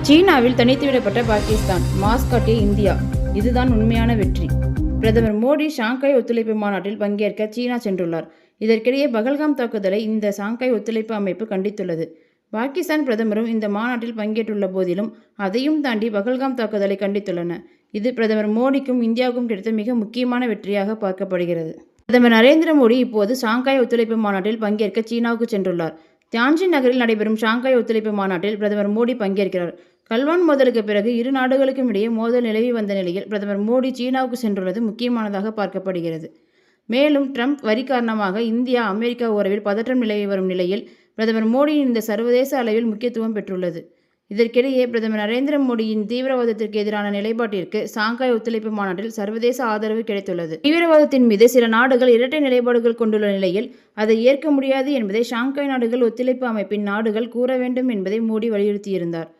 சீனாவில் தனித்துவிடப்பட்ட பாகிஸ்தான், மாஸ் காட்டிய இந்தியா. இதுதான் உண்மையான வெற்றி. பிரதமர் மோடி ஷாங்காய் ஒத்துழைப்பு மாநாட்டில் பங்கேற்க சீனா சென்றுள்ளார். இதற்கிடையே பகல்காம் தாக்குதலை இந்த ஷாங்காய் ஒத்துழைப்பு அமைப்பு கண்டித்துள்ளது. பாகிஸ்தான் பிரதமரும் இந்த மாநாட்டில் பங்கேற்றுள்ள போதிலும் அதையும் தாண்டி பகல்காம் தாக்குதலை கண்டித்துள்ளன. இது பிரதமர் மோடிக்கும் இந்தியாவுக்கும் கிடைத்த மிக முக்கியமான வெற்றியாக பார்க்கப்படுகிறது. பிரதமர் நரேந்திர மோடி இப்போது ஷாங்காய் ஒத்துழைப்பு மாநாட்டில் பங்கேற்க சீனாவுக்கு சென்றுள்ளார். தியான்ஜின் நகரில் நடைபெறும் ஷாங்காய் ஒத்துழைப்பு மாநாட்டில் பிரதமர் மோடி பங்கேற்கிறார். கல்வான் மோதலுக்கு பிறகு இரு நாடுகளுக்கும் இடையே மோதல் நிலவி வந்த நிலையில் பிரதமர் மோடி சீனாவுக்கு சென்றுள்ளது முக்கியமானதாக பார்க்கப்படுகிறது. மேலும் ட்ரம்ப் வரி காரணமாக இந்தியா அமெரிக்கா உறவில் பதற்றம் நிலவி வரும் நிலையில் பிரதமர் மோடியின் இந்த சர்வதேச அளவில் முக்கியத்துவம் பெற்றுள்ளது. இதற்கிடையே பிரதமர் நரேந்திர மோடியின் தீவிரவாதத்திற்கு எதிரான நிலைப்பாட்டிற்கு ஷாங்காய் ஒத்துழைப்பு மாநாட்டில் சர்வதேச ஆதரவு கிடைத்துள்ளது. தீவிரவாதத்தின் மீது சில நாடுகள் இரட்டை நிலைப்பாடுகள் கொண்டுள்ள நிலையில் அதை ஏற்க முடியாது என்பதை ஷாங்காய் நாடுகள் ஒத்துழைப்பு அமைப்பின் நாடுகள் கூற வேண்டும் என்பதை மோடி வலியுறுத்தியிருந்தார்.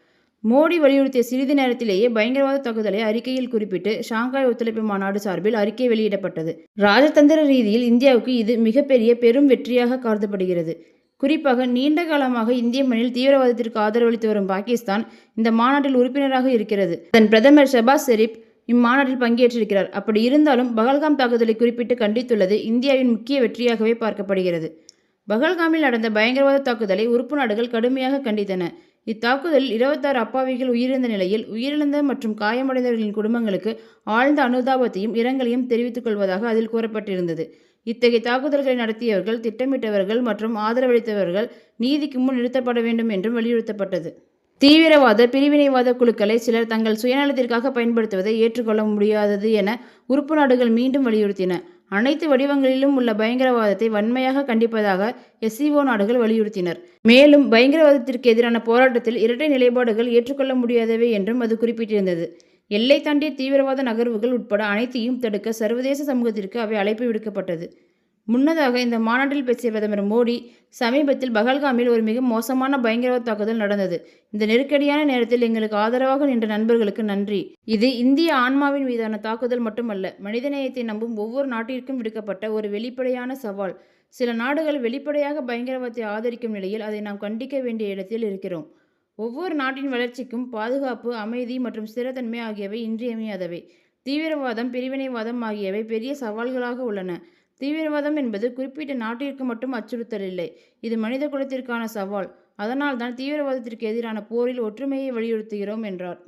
மோடி வலியுறுத்திய சிறிது நேரத்திலேயே பயங்கரவாத தாக்குதலை அறிக்கையில் குறிப்பிட்டு ஷாங்காய் ஒத்துழைப்பு மாநாடு சார்பில் அறிக்கை வெளியிடப்பட்டது. ராஜதந்திர ரீதியில் இந்தியாவுக்கு இது மிகப்பெரிய பெரும் வெற்றியாக கருதப்படுகிறது. குறிப்பாக நீண்ட காலமாக இந்திய மண்ணில் தீவிரவாதத்திற்கு ஆதரவளித்து வரும் பாகிஸ்தான் இந்த மாநாட்டில் உறுப்பினராக இருக்கிறது. அதன் பிரதமர் ஷெபாஸ் ஷெரீப் இம்மாநாட்டில் பங்கேற்றிருக்கிறார். அப்படி இருந்தாலும் பகல்காம் தாக்குதலை குறிப்பிட்டு கண்டித்துள்ளது இந்தியாவின் முக்கிய வெற்றியாகவே பார்க்கப்படுகிறது. பகல்காமில் நடந்த பயங்கரவாத தாக்குதலை உறுப்பு நாடுகள் கடுமையாக கண்டித்தன. இத்தாக்குதலில் 26 அப்பாவிகள் உயிரிழந்த நிலையில் உயிரிழந்த மற்றும் காயமடைந்தவர்களின் குடும்பங்களுக்கு ஆழ்ந்த அனுதாபத்தையும் இரங்கலையும் தெரிவித்துக் கொள்வதாக அதில் கூறப்பட்டிருந்தது. இத்தகைய தாக்குதல்களை நடத்தியவர்கள், திட்டமிட்டவர்கள் மற்றும் ஆதரவளித்தவர்கள் நீதிக்கு முன் நிறுத்தப்பட வேண்டும் என்றும் வலியுறுத்தப்பட்டது. தீவிரவாத பிரிவினைவாத குழுக்களை சிலர் தங்கள் சுயநலத்திற்காக பயன்படுத்துவதை ஏற்றுக்கொள்ள முடியாதது என உறுப்பு நாடுகள் மீண்டும் வலியுறுத்தின. அனைத்து வடிவங்களிலும் உள்ள பயங்கரவாதத்தை வன்மையாக கண்டிப்பதாக எஸ்சிஓ நாடுகள் வலியுறுத்தினர். மேலும் பயங்கரவாதத்திற்கு எதிரான போராட்டத்தில் இரட்டை நிலைப்பாடுகள் ஏற்றுக்கொள்ள முடியாதவை என்றும் அது குறிப்பிட்டிருந்தது. எல்லை தாண்டிய தீவிரவாத நகர்வுகள் உட்பட அனைத்தையும் தடுக்க சர்வதேச சமூகத்திற்கு அவை அழைப்பு விடுக்கப்பட்டது. முன்னதாக இந்த மாநாட்டில் பேசிய பிரதமர் மோடி, சமீபத்தில் பகல்காமில் ஒரு மிக மோசமான பயங்கரவாத தாக்குதல் நடந்தது. இந்த நெருக்கடியான நேரத்தில் எங்களுக்கு ஆதரவாக நின்ற நண்பர்களுக்கு நன்றி. இது இந்திய ஆன்மாவின் மீதான தாக்குதல் மட்டுமல்ல, மனிதநேயத்தை நம்பும் ஒவ்வொரு நாட்டிற்கும் விடுக்கப்பட்ட ஒரு வெளிப்படையான சவால். சில நாடுகள் வெளிப்படையாக பயங்கரவாதத்தை ஆதரிக்கும் நிலையில் அதை நாம் கண்டிக்க வேண்டிய இடத்தில் இருக்கிறோம். ஒவ்வொரு நாட்டின் வளர்ச்சிக்கும் பாதுகாப்பு, அமைதி மற்றும் ஸ்திரத்தன்மை ஆகியவை இன்றியமையாதவை. தீவிரவாதம், பிரிவினைவாதம் ஆகியவை பெரிய சவால்களாக உள்ளன. தீவிரவாதம் என்பது குறிப்பிட்ட நாட்டிற்கு மட்டும் அச்சுறுத்தல் இல்லை, இது மனித குலத்திற்கான சவால். அதனால்தான் தீவிரவாதத்திற்கு எதிரான போரில் ஒற்றுமையை வலியுறுத்துகிறோம் என்றார்.